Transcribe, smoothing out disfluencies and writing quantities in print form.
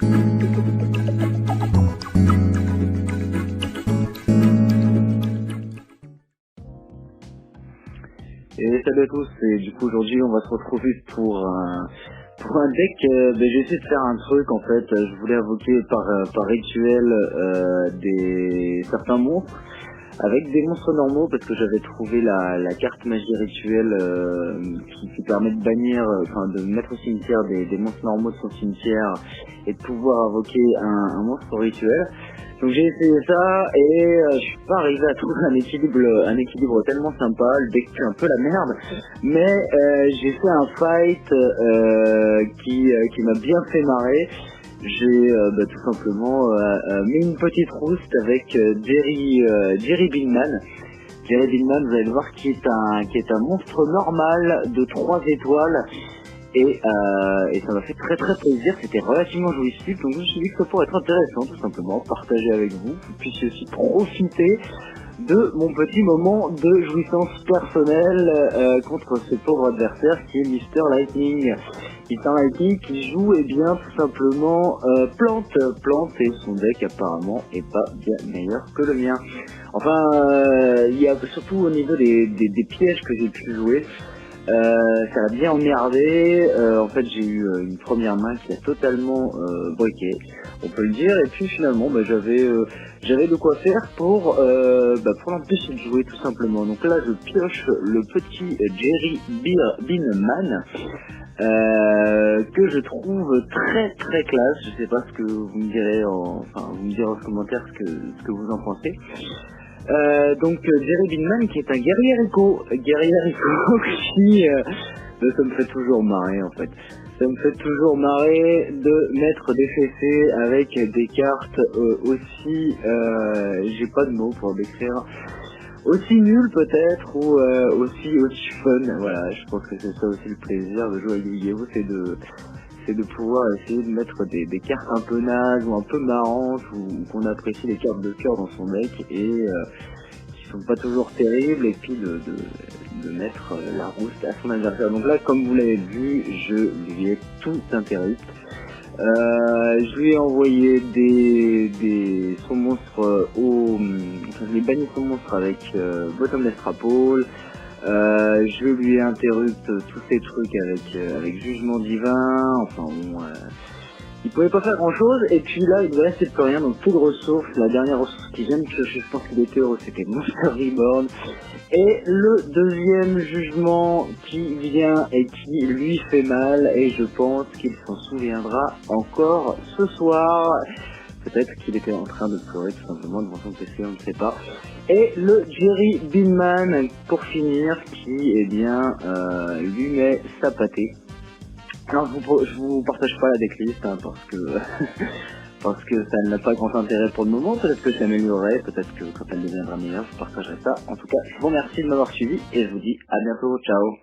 Et salut à tous, et du coup aujourd'hui on va se retrouver pour un deck. J'ai essayé de faire un truc en fait. Je voulais invoquer par rituel certains monstres avec des monstres normaux, parce que j'avais trouvé la carte magie rituelle qui permet de bannir, de mettre au cimetière des monstres normaux de son cimetière et de pouvoir invoquer un monstre rituel. Donc j'ai essayé ça et je suis pas arrivé à trouver un équilibre tellement sympa. Le deck fait un peu la merde, mais j'ai fait un fight qui m'a bien fait marrer. J'ai tout simplement mis une petite rouste avec Jerry Billman. Jerry Billman, vous allez le voir, qui est un monstre normal de 3 étoiles. Et ça m'a fait très très plaisir, c'était relativement jouissif, donc je me suis dit que ça pourrait être intéressant tout simplement, partager avec vous, vous puissiez aussi profiter de mon petit moment de jouissance personnelle contre ce pauvre adversaire qui est Mr. Lightning. Mr. Lightning qui joue tout simplement plante, et son deck apparemment est pas bien meilleur que le mien. Enfin, il y a surtout au niveau des pièges que j'ai pu jouer. Ça a bien emmerdé. En fait, j'ai eu une première main qui a totalement briqué, on peut le dire. Et puis finalement, j'avais de quoi faire pour l'empêcher de jouer tout simplement. Donc là, je pioche le petit Jerry Billman que je trouve très très classe. Je sais pas ce que vous me direz vous me direz en commentaire ce que vous en pensez. Jerry Billman qui est un guerrier-rico qui ça me fait toujours marrer en fait. Ça me fait toujours marrer de mettre des fessées avec des cartes aussi, j'ai pas de mots pour décrire, aussi nul peut-être ou aussi fun. Voilà, je pense que c'est ça aussi le plaisir de jouer à Yu-Gi-Oh, c'est de pouvoir essayer de mettre des cartes un peu nazes ou un peu marrantes ou qu'on apprécie les cartes de cœur dans son deck et qui sont pas toujours terribles, et puis de mettre la rouste à son adversaire. Donc là, comme vous l'avez vu, je lui ai tout interrupté. Je lui ai envoyé son monstre je lui ai banni son monstre avec Bottomless Trapole. Je lui ai interrupté tous ces trucs avec Jugement Divin. Il pouvait pas faire grand chose, et puis là il ne restait plus rien, donc plus de ressources. La dernière ressource qui vient de piocher, je pense qu'il était heureux, c'était Monster Reborn. Et le deuxième jugement qui vient et qui lui fait mal, et je pense qu'il s'en souviendra encore ce soir. Peut-être qu'il était en train de pleurer tout simplement devant son PC, on ne sait pas. Et le Jerry Billman pour finir, qui lui met sa pâtée. Alors je vous partage pas la decklist parce que ça n'a pas grand intérêt pour le moment. Peut-être que je l'améliorerai, peut-être que quand elle deviendra meilleure, je partagerai ça. En tout cas, je vous remercie de m'avoir suivi et je vous dis à bientôt, ciao.